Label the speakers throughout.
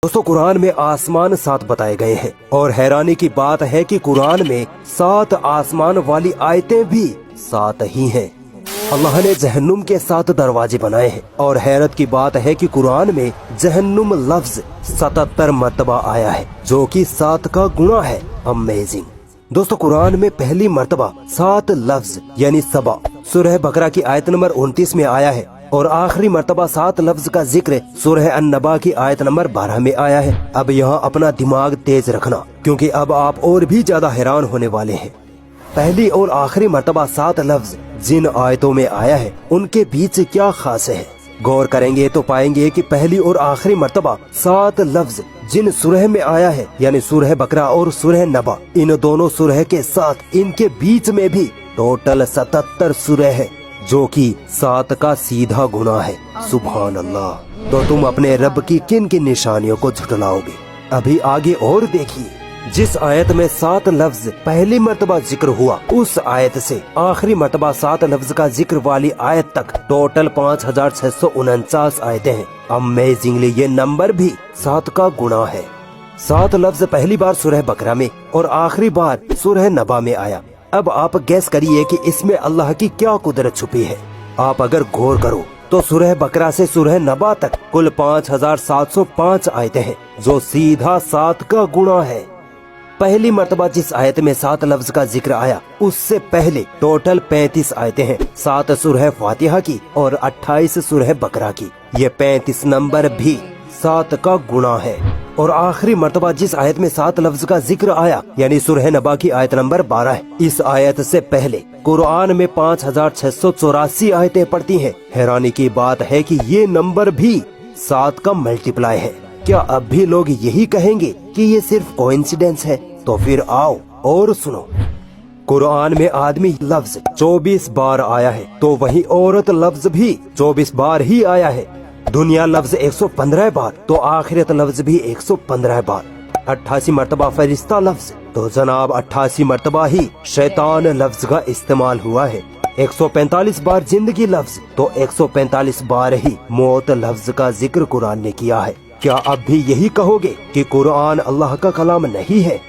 Speaker 1: दोस्तों कुरान में आसमान 7 बताए गए हैं और हैरानी की बात है कि कुरान में 7 आसमान वाली आयतें भी 7 ही हैं। अल्लाह ने जहन्नुम के 7 दरवाजे बनाए हैं और हैरत की बात है कि कुरान में जहन्नुम लफ्ज 77 मर्तबा आया है जो कि 7 का गुणा है। अमेजिंग। दोस्तों कुरान में पहली मर्तबा 7 लफ्ज यानी सबा सूरह बकरा की आयत नंबर 29 में आया है और आखिरी मर्तबा 7 लफ्ज का जिक्र सूरह अन-नबा की आयत नंबर 12 में आया है। अब यहाँ अपना दिमाग तेज रखना क्योंकि अब आप और भी ज्यादा हैरान होने वाले हैं। पहली और आखिरी मर्तबा 7 लफ्ज जिन आयतों में आया है उनके बीच क्या खास है। गौर करेंगे तो पाएंगे कि पहली और आखिरी मर्तबा 7 लफ्ज जिन सूरह में आया है यानी सूरह बकरा और सूरह नबा, इन दोनों सूरह के साथ इनके बीच में भी टोटल 77 सूरह है जो कि 7 का सीधा गुना है। सुभान अल्लाह। तो तुम अपने रब की किन किन निशानियों को झुठलाओगे। अभी आगे और देखिए, जिस आयत में 7 लफ्ज पहली मर्तबा जिक्र हुआ उस आयत से आखिरी मर्तबा 7 लफ्ज का जिक्र वाली आयत तक टोटल 5649 आयतें हैं। अमेजिंगली ये नंबर भी 7 का गुना है। 7 लफ्ज पहली बार सूरह बकरा में और आखिरी बार सूरह नबा में आया। अब आप गैस करिए कि इसमें अल्लाह की क्या कुदरत छुपी है। आप अगर गौर करो तो सूरह बकरा से सूरह नबा तक कुल 5705 आयतें हैं जो सीधा 7 का गुणा है। पहली मर्तबा जिस आयत में 7 लफ्ज का जिक्र आया उससे पहले टोटल 35 आयतें हैं, 7 सूरह फातिहा की और 28 सूरह बकरा की। ये 35 नंबर भी 7 का गुणा है। और आखिरी मर्तबा जिस आयत में 7 लफ्ज का जिक्र आया यानी सूरह नबा की आयत नंबर 12 है। इस आयत से पहले कुरान में 5684 आयतें पढ़ती हैं। हैरानी की बात है कि ये नंबर भी 7 का मल्टीप्लाई है। क्या अब भी लोग यही कहेंगे कि ये सिर्फ कोइंसिडेंस है? तो फिर आओ और सुनो। कुरान में आदमी लफ्ज 24 बार आया है तो वही औरत लफ्ज भी 24 बार ही आया है। दुनिया लफ्ज 115 बार तो आखिरत लफ्ज भी 115 बार। 88 मर्तबा फरिश्ता लफ्ज तो जनाब 88 मर्तबा ही शैतान लफ्ज का इस्तेमाल हुआ है। 145 बार जिंदगी लफ्ज तो 145 बार ही मौत लफ्ज का जिक्र कुरान ने किया है। क्या अब भी यही कहोगे कि कुरान अल्लाह का कलाम नहीं है?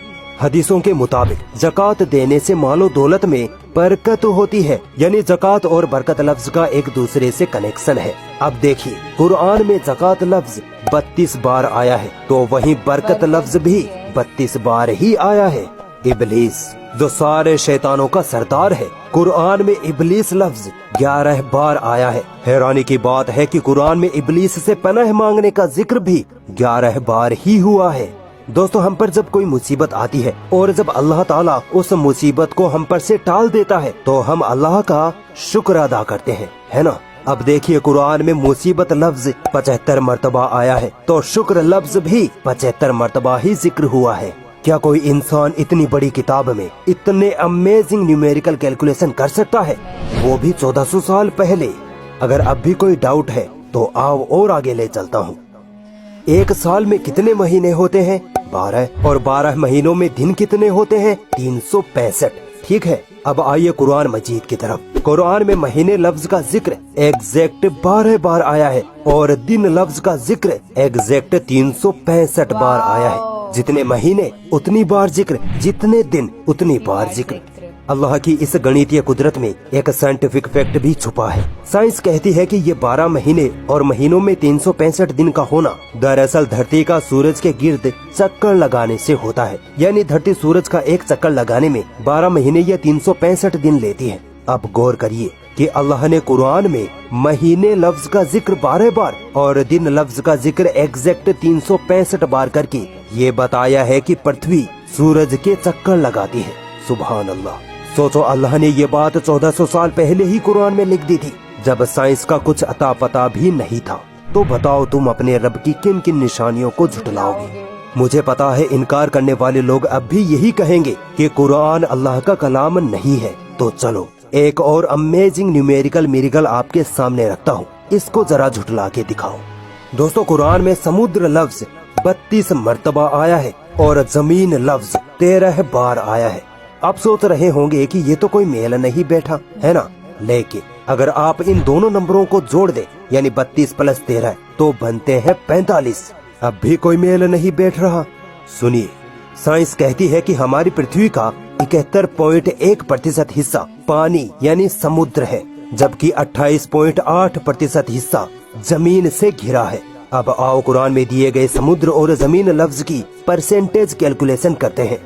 Speaker 1: हदीसों के मुताबिक ज़कात देने से मालो दौलत में बरकत होती है, यानी ज़कात और बरकत लफ्ज का एक दूसरे से कनेक्शन है। अब देखिए कुरान में ज़कात लफ्ज 32 बार आया है तो वहीं बरकत लफ्ज भी 32 बार ही आया है। इबलीस जो सारे शैतानों का सरदार है, कुरान में इबलीस लफ्ज 11 बार आया है। हैरानी की बात है कि कुरान में इबलीस से पनाह मांगने का जिक्र भी 11 बार ही हुआ है। दोस्तों हम पर जब कोई मुसीबत आती है और जब अल्लाह ताला उस मुसीबत को हम पर से टाल देता है तो हम अल्लाह का शुक्र अदा करते हैं, है ना। अब देखिए कुरान में मुसीबत लफ्ज 75 मर्तबा आया है तो शुक्र लफ्ज भी 75 मर्तबा ही जिक्र हुआ है। क्या कोई इंसान इतनी बड़ी किताब में इतने अमेजिंग न्यूमेरिकल कैलकुलेशन कर सकता है, वो भी 1400 साल पहले? अगर अब भी कोई डाउट है तो आओ और आगे ले चलता हूँ। एक साल में कितने महीने होते हैं? 12 और 12 महीनों में दिन कितने होते हैं? 365। ठीक है, अब आइए कुरान मजीद की तरफ। कुरान में महीने लफ्ज का जिक्र एग्जैक्ट 12 बार आया है और दिन लफ्ज का जिक्र एग्जैक्ट 365 बार आया है। जितने महीने उतनी बार जिक्र, जितने दिन उतनी बार जिक्र। अल्लाह की इस गणितीय कुदरत में एक साइंटिफिक फैक्ट भी छुपा है। साइंस कहती है कि ये 12 महीने और महीनों में 365 दिन का होना दरअसल धरती का सूरज के गिर्द चक्कर लगाने से होता है, यानी धरती सूरज का एक चक्कर लगाने में 12 महीने या 365 दिन लेती है। अब गौर करिए कि अल्लाह ने कुरान में महीने लफ्ज का जिक्र 12 बार और दिन लफ्ज का जिक्र एग्जैक्ट 365 बार करके ये बताया है कि पृथ्वी सूरज के चक्कर लगाती है। सुभान अल्लाह। सोचो अल्लाह ने ये बात 1400 साल पहले ही कुरान में लिख दी थी जब साइंस का कुछ अता पता भी नहीं था। तो बताओ तुम अपने रब की किन किन निशानियों को झुठलाओगे। मुझे पता है इनकार करने वाले लोग अब भी यही कहेंगे कि कुरान अल्लाह का कलाम नहीं है। तो चलो एक और अमेजिंग न्यूमेरिकल मिरेकल आपके सामने रखता हूँ, इसको जरा झुठला के दिखाओ। दोस्तों कुरान में समुद्र लफ्ज 32 मर्तबा आया है और जमीन लफ्ज 13 बार आया है। आप सोच रहे होंगे कि ये तो कोई मेल नहीं बैठा, है ना। लेकिन अगर आप इन दोनों नंबरों को जोड़ दे यानी 32 + 13 तो बनते हैं 45। अब भी कोई मेल नहीं बैठ रहा। सुनिए, साइंस कहती है कि हमारी पृथ्वी का 71.1% हिस्सा पानी यानी समुद्र है, जबकि 28.8% हिस्सा जमीन से घिरा है। अब आओ कुरान में दिए गए समुद्र और जमीन लफ्ज की परसेंटेज कैलकुलेशन करते हैं।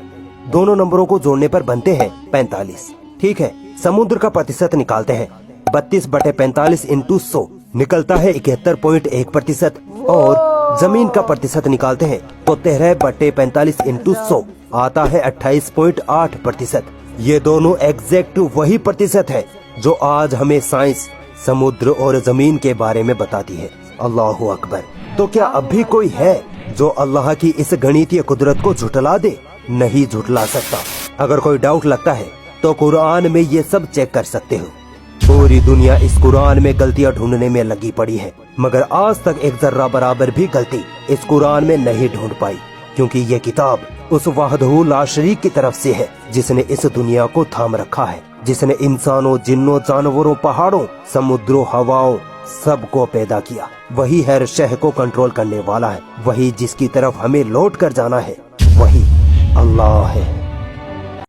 Speaker 1: दोनों नंबरों को जोड़ने पर बनते हैं 45। ठीक है, समुद्र का प्रतिशत निकालते हैं। 32/45 इंटू 100 निकलता है 71.1%, और जमीन का प्रतिशत निकालते हैं तो 13/45 इंटू 100 आता है 28.8%। ये दोनों एग्जैक्ट वही प्रतिशत है जो आज हमें साइंस समुद्र और जमीन के बारे में बताती है। अल्लाहु अकबर। तो क्या अब भी कोई है जो अल्लाह की इस गणितीय कुदरत को झुठला दे? नहीं झुठला सकता। अगर कोई डाउट लगता है तो कुरान में ये सब चेक कर सकते हो। पूरी दुनिया इस कुरान में गलतियां ढूंढने में लगी पड़ी है, मगर आज तक एक जर्रा बराबर भी गलती इस कुरान में नहीं ढूंढ पाई, क्योंकि ये किताब उस वाहदहू ला शरीक की तरफ से है जिसने इस दुनिया को थाम रखा है, जिसने इंसानों, जिन्नों, जानवरों, पहाड़ों, समुद्रों, हवाओं सबको पैदा किया। वही हर शह को कंट्रोल करने वाला है। वही जिसकी तरफ हमें लौट कर जाना है, वही अल्लाह है।